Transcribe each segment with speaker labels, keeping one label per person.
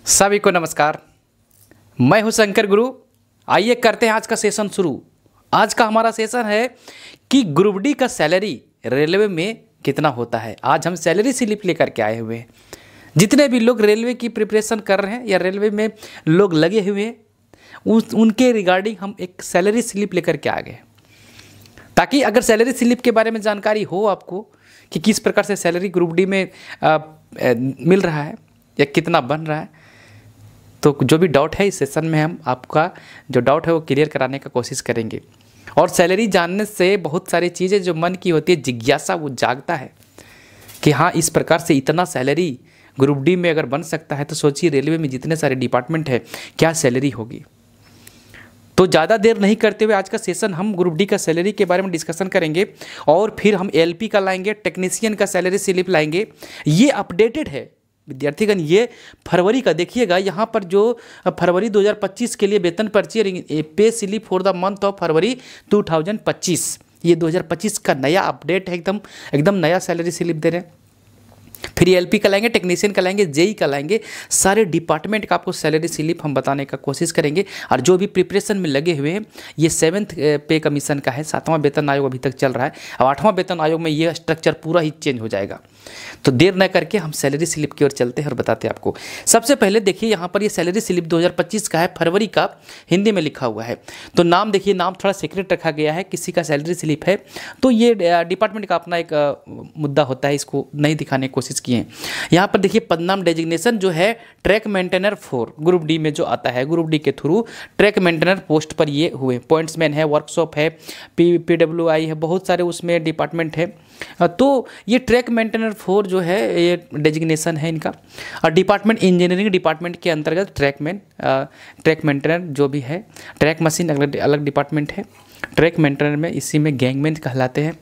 Speaker 1: सभी को नमस्कार। मैं हूं शंकर गुरु। आइए करते हैं आज का सेशन शुरू। आज का हमारा सेशन है कि ग्रुप डी का सैलरी रेलवे में कितना होता है। आज हम सैलरी स्लिप लेकर के आए हुए हैं। जितने भी लोग रेलवे की प्रिपरेशन कर रहे हैं या रेलवे में लोग लगे हुए हैं उनके रिगार्डिंग हम एक सैलरी स्लिप लेकर के आ गए, ताकि अगर सैलरी स्लिप के बारे में जानकारी हो आपको कि किस प्रकार से सैलरी ग्रुप डी में मिल रहा है या कितना बन रहा है, तो जो भी डाउट है इस सेशन में हम आपका जो डाउट है वो क्लियर कराने का कोशिश करेंगे। और सैलरी जानने से बहुत सारी चीज़ें जो मन की होती है जिज्ञासा वो जागता है कि हाँ इस प्रकार से इतना सैलरी ग्रुप डी में अगर बन सकता है तो सोचिए रेलवे में जितने सारे डिपार्टमेंट है क्या सैलरी होगी। तो ज़्यादा देर नहीं करते हुए आज का सेशन हम ग्रुप डी का सैलरी के बारे में डिस्कशन करेंगे और फिर हम एलपी का लाएंगे, टेक्नीशियन का सैलरी स्लिप लाएंगे। ये अपडेटेड है विद्यार्थीगण, ये फरवरी का देखिएगा। यहाँ पर जो फरवरी 2025 के लिए वेतन पर्ची pay slip for the month of February 2025, ये 2025 का नया अपडेट है। एकदम नया सैलरी स्लिप दे रहे हैं। फिर एलपी का लाएंगे, टेक्नीशियन का लाएंगे, जेई का लाएंगे। सारे डिपार्टमेंट का आपको सैलरी स्लिप हम बताने का कोशिश करेंगे। और जो भी प्रिपरेशन में लगे हुए हैं, ये 7th पे कमीशन का है। 7वां वेतन आयोग अभी तक चल रहा है। अब 8वां वेतन आयोग में ये स्ट्रक्चर पूरा ही चेंज हो जाएगा। तो देर न करके हम सैलरी स्लिप की ओर चलते हैं और बताते हैं आपको। सबसे पहले देखिए यहाँ पर ये सैलरी स्लिप 2025 का है, फरवरी का, हिंदी में लिखा हुआ है। तो नाम देखिए, नाम थोड़ा सीक्रेट रखा गया है। किसी का सैलरी स्लिप है तो ये डिपार्टमेंट का अपना एक मुद्दा होता है, इसको नहीं दिखाने की कोशिश किए हैं। यहाँ पर देखिए पदनाम डेजिग्नेशन जो है ट्रैक मेंटेनर 4 ग्रुप डी में जो आता है, ग्रुप डी के थ्रू ट्रैक मेंटेनर पोस्ट पर ये हुए। पॉइंट्समैन है, वर्कशॉप है, PWI है, बहुत सारे उसमें डिपार्टमेंट है। तो ये ट्रैक मेंटेनर 4 जो है ये डेजिग्नेशन है इनका। और डिपार्टमेंट इंजीनियरिंग डिपार्टमेंट के अंतर्गत ट्रैक मेंटेनर जो भी है, ट्रैक मशीन अलग डिपार्टमेंट है। ट्रैक मेंटेनर में इसी में गैंगमैन कहलाते हैं।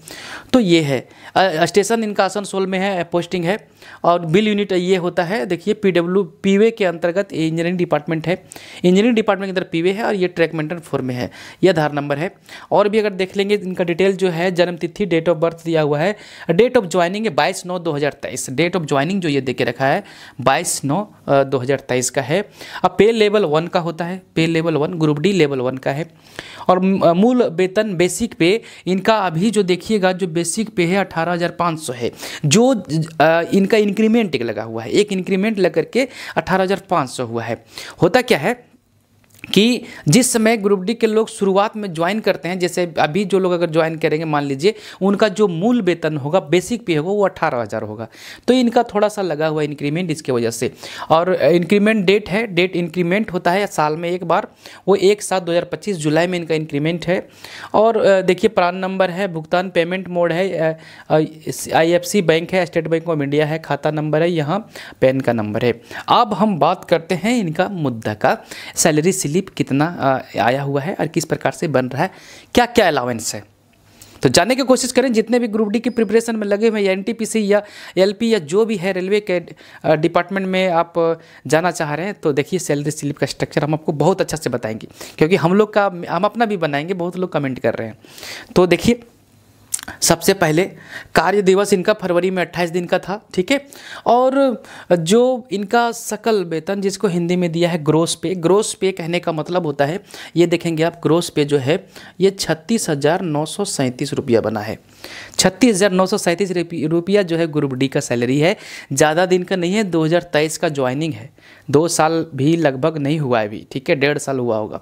Speaker 1: तो ये है स्टेशन इनका आसनसोल में है, पोस्टिंग है। और बिल यूनिट ये होता है, देखिए पीवे के अंतर्गत इंजीनियरिंग डिपार्टमेंट है। इंजीनियरिंग डिपार्टमेंट के अंदर पीवे है और ये ट्रैक मेंटेनर 4 में है। ये आधार नंबर है। और भी अगर देख लेंगे इनका डिटेल जो है, जन्म तिथि, डेट ऑफ बर्थ दिया हुआ है। डेट ऑफ ज्वाइनिंग है 22/9/2023। डेट ऑफ ज्वाइनिंग जो ये दे के रखा है 22/9/2023 का है। अब पे लेवल 1 का होता है, पे लेवल 1 ग्रुप डी लेवल 1 का है। और मूल वेतन बेसिक पे इनका अभी जो देखिएगा जो बेसिक पे है 18,500 है। जो इनका इंक्रीमेंट एक लगा हुआ है, एक इंक्रीमेंट लग करके 18,500 हुआ है। होता क्या है कि जिस समय ग्रुप डी के लोग शुरुआत में ज्वाइन करते हैं, जैसे अभी जो लोग अगर ज्वाइन करेंगे मान लीजिए, उनका जो मूल वेतन होगा बेसिक पे होगा वो 18,000 होगा। तो इनका थोड़ा सा लगा हुआ इंक्रीमेंट इसके वजह से। और इंक्रीमेंट डेट है, डेट इंक्रीमेंट होता है साल में एक बार, वो 1/7/2025 जुलाई में इनका इंक्रीमेंट है। और देखिए प्रान नंबर है, भुगतान पेमेंट मोड है, IFC बैंक है, स्टेट बैंक ऑफ इंडिया है, खाता नंबर है, यहाँ पैन का नंबर है। अब हम बात करते हैं इनका मुद्दा का, सैलरी स्लिप कितना आया हुआ है और किस प्रकार से बन रहा है, क्या क्या अलाउंस है। तो जानने की कोशिश करें जितने भी ग्रुप डी की प्रिपरेशन में लगे हुए या NTPC या LP या जो भी है रेलवे के डिपार्टमेंट में आप जाना चाह रहे हैं, तो देखिए सैलरी स्लिप का स्ट्रक्चर हम आपको बहुत अच्छा से बताएंगे, क्योंकि हम अपना भी बनाएंगे, बहुत लोग कमेंट कर रहे हैं। तो देखिए सबसे पहले कार्य दिवस इनका फरवरी में 28 दिन का था, ठीक है। और जो इनका सकल वेतन जिसको हिंदी में दिया है ग्रोस पे, ग्रोस पे कहने का मतलब होता है, ये देखेंगे आप ग्रोस पे जो है ये 36,937 रुपया बना है। 36,937 रुपया जो है ग्रुप डी का सैलरी है। ज़्यादा दिन का नहीं है, 2023 का ज्वाइनिंग है, 2 साल भी लगभग नहीं हुआ है अभी, ठीक है, 1.5 साल हुआ होगा।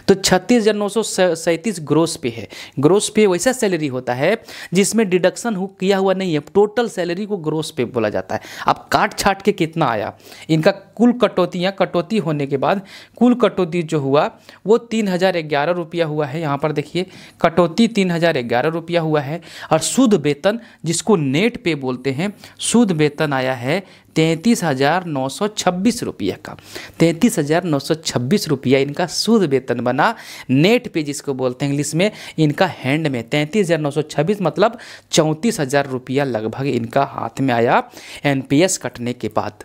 Speaker 1: तो 36,937 ग्रोस पे है। ग्रोस पे वैसा सैलरी होता है जिसमें डिडक्शन किया हुआ नहीं है, टोटल सैलरी को ग्रोस पे बोला जाता है। अब काट छाट के कितना आया, इनका कुल कटौती होने के बाद कुल कटौती जो हुआ वो 3,011 रुपया हुआ है। यहाँ पर देखिए कटौती 3,011 रुपया हुआ है। और शुद्ध वेतन जिसको नेट पे बोलते हैं, शुद्ध वेतन आया है 33,926 रुपया का। 33,926 रुपया इनका शुद्ध वेतन बना। नेट पे जिसको बोलते हैं इंग्लिश में, इनका हैंड में 33,926 मतलब 34,000 रुपया लगभग इनका हाथ में आया NPS कटने के बाद।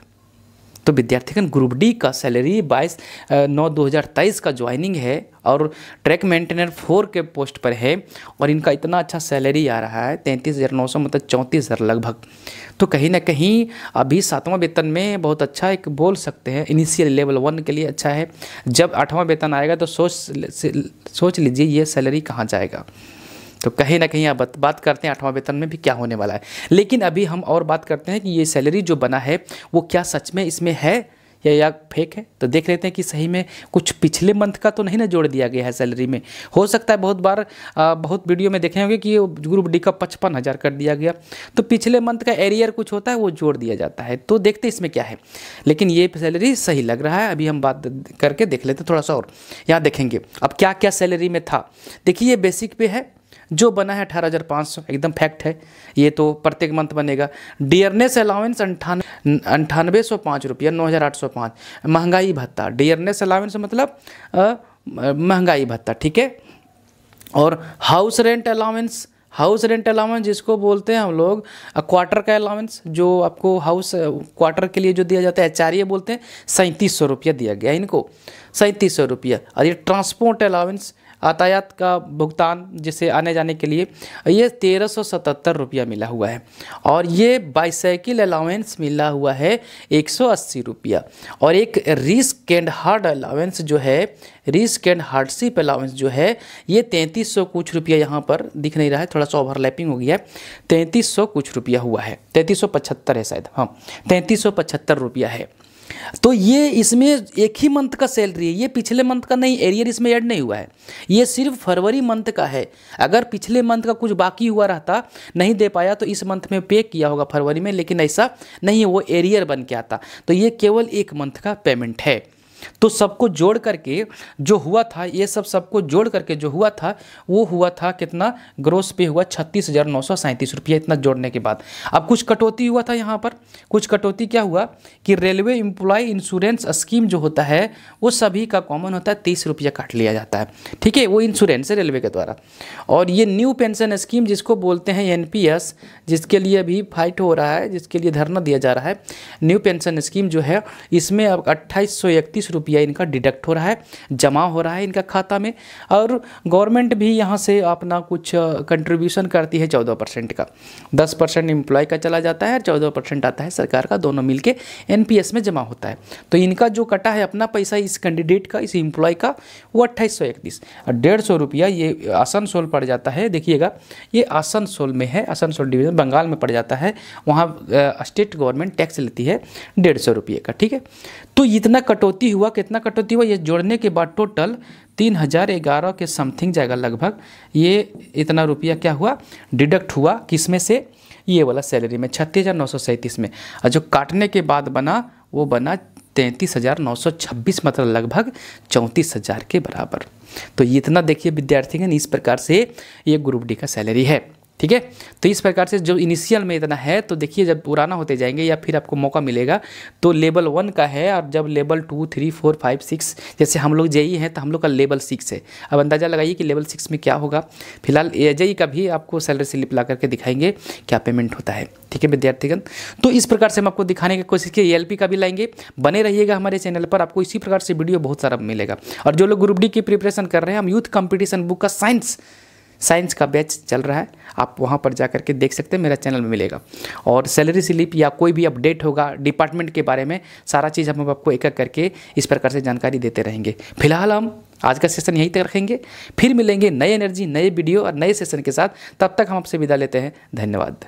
Speaker 1: तो विद्यार्थीगण ग्रुप डी का सैलरी 22/9/2023 का ज्वाइनिंग है और ट्रैक मेंटेनर 4 के पोस्ट पर है और इनका इतना अच्छा सैलरी आ रहा है 33,900 मतलब 34,000 लगभग। तो कहीं ना कहीं अभी 7वां वेतन में बहुत अच्छा एक बोल सकते हैं, इनिशियल लेवल 1 के लिए अच्छा है। जब 8वां वेतन आएगा तो सोच लीजिए ये सैलरी कहाँ जाएगा। तो कहीं ना कहीं आप बात करते हैं 8वां वेतन में भी क्या होने वाला है। लेकिन अभी हम और बात करते हैं कि ये सैलरी जो बना है वो क्या सच में इसमें है या फेक है। तो देख लेते हैं कि सही में कुछ पिछले मंथ का तो नहीं ना जोड़ दिया गया है सैलरी में। हो सकता है बहुत बार बहुत वीडियो में देखे होंगे कि ग्रुप डी का 55,000 कर दिया गया, तो पिछले मंथ का एरियर कुछ होता है वो जोड़ दिया जाता है। तो देखते इसमें क्या है, लेकिन ये सैलरी सही लग रहा है। अभी हम बात करके देख लेते हैं थोड़ा सा और। यहाँ देखेंगे अब क्या क्या सैलरी में था। देखिए ये बेसिक पे है, जो बना है 18,500 एकदम फैक्ट है, ये तो प्रत्येक मंथ बनेगा। डियरनेस अलाउंस 9805 रुपया 9,805। महंगाई भत्ता, डियरनेस अलाउंस मतलब महंगाई भत्ता, ठीक है। और house rent allowance, house rent allowance जिसको बोलते हैं हम लोग क्वार्टर का अलाउंस, जो आपको हाउस क्वार्टर के लिए जो दिया जाता है HRA बोलते हैं, 3700 रुपया दिया गया इनको, 3700 रुपया। और ये ट्रांसपोर्ट अलाउंस, यातायात का भुगतान जिसे आने जाने के लिए, ये 1377 रुपया मिला हुआ है। और ये बाईसाइकिल अलाउंस मिला हुआ है 180 रुपया। और एक रिस्क एंड हार्ड अलाउंस जो है, रिस्क एंड हार्डशिप अलाउंस जो है, ये 3300 कुछ रुपया यहाँ पर दिख नहीं रहा है, थोड़ा सा ओवरलैपिंग हो गया है, 3300 कुछ रुपया हुआ है, 3375 है शायद, हाँ 3375 रुपया है। तो ये इसमें एक ही मंथ का सैलरी है, ये पिछले मंथ का नहीं, एरियर इसमें ऐड नहीं हुआ है, ये सिर्फ फरवरी मंथ का है। अगर पिछले मंथ का कुछ बाकी हुआ रहता, नहीं दे पाया, तो इस मंथ में पे किया होगा फरवरी में, लेकिन ऐसा नहीं है, वो एरियर बन के आता। तो ये केवल एक मंथ का पेमेंट है। तो सबको जोड़ करके जो हुआ था, ये सबको जोड़ करके जो हुआ था वो हुआ था कितना, ग्रोस पे हुआ 36,937 रुपया। इतना जोड़ने के बाद अब कुछ कटौती हुआ था यहाँ पर। कुछ कटौती क्या हुआ कि रेलवे एम्प्लॉय इंश्योरेंस स्कीम जो होता है वो सभी का कॉमन होता है, 30 रुपया काट लिया जाता है, ठीक है, वो इंश्योरेंस है रेलवे के द्वारा। और ये न्यू पेंशन स्कीम जिसको बोलते हैं NPS, जिसके लिए अभी फाइट हो रहा है, जिसके लिए धरना दिया जा रहा है, न्यू पेंशन स्कीम जो है, इसमें अब 2831 रुपया इनका डिडक्ट हो रहा है, जमा हो रहा है इनका खाता में। और गवर्नमेंट भी यहाँ से अपना कुछ कंट्रीब्यूशन करती है 14% का, 10% एम्प्लॉय का चला जाता है, 14% आता है सरकार का, दोनों मिलके NPS में जमा होता है। तो इनका जो कटा है अपना पैसा इस कैंडिडेट का, इस एम्प्लॉय का, वो 2831 और 150 रुपया ये आसनसोल पड़ जाता है। देखिएगा ये आसनसोल में है, आसनसोल डिवीजन बंगाल में पड़ जाता है, वहाँ स्टेट गवर्नमेंट टैक्स लेती है 150 रुपये का, ठीक है। तो इतना कटौती हुआ, कितना कटौती हुआ, ये जोड़ने के बाद टोटल 3011 के समथिंग जाएगा लगभग। ये इतना रुपया क्या हुआ, डिडक्ट हुआ, किस में से, ये वाला सैलरी में 36,937 में। और जो काटने के बाद बना वो बना 33,926 मतलब लगभग 34,000 के बराबर। तो इतना देखिए विद्यार्थीगण, इस प्रकार से ये ग्रुप डी का सैलरी है, ठीक है। तो इस प्रकार से जो इनिशियल में इतना है, तो देखिए जब पुराना होते जाएंगे या फिर आपको मौका मिलेगा तो लेवल 1 का है, और जब लेवल 2, 3, 4, 5, 6, जैसे हम लोग JEE हैं तो हम लोग का लेवल 6 है। अब अंदाज़ा लगाइए कि लेवल 6 में क्या होगा। फिलहाल JEE का भी आपको सैलरी स्लिप ला करके दिखाएंगे क्या पेमेंट होता है, ठीक है विद्यार्थीगण। तो इस प्रकार से हम आपको दिखाने की कोशिश की, ELP का भी लाएंगे। बने रहिएगा हमारे चैनल पर, आपको इसी प्रकार से वीडियो बहुत सारा मिलेगा। और जो लोग ग्रुप डी की प्रिपरेशन कर रहे हैं, हम यूथ कंपटीशन बुक का साइंस का बैच चल रहा है, आप वहाँ पर जा करके देख सकते हैं, मेरा चैनल में मिलेगा। और सैलरी स्लिप या कोई भी अपडेट होगा डिपार्टमेंट के बारे में, सारा चीज़ हम आपको एक एक करके इस प्रकार से जानकारी देते रहेंगे। फिलहाल हम आज का सेशन यहीं तक रखेंगे, फिर मिलेंगे नए एनर्जी, नए वीडियो और नए सेशन के साथ। तब तक हम आपसे विदा लेते हैं, धन्यवाद।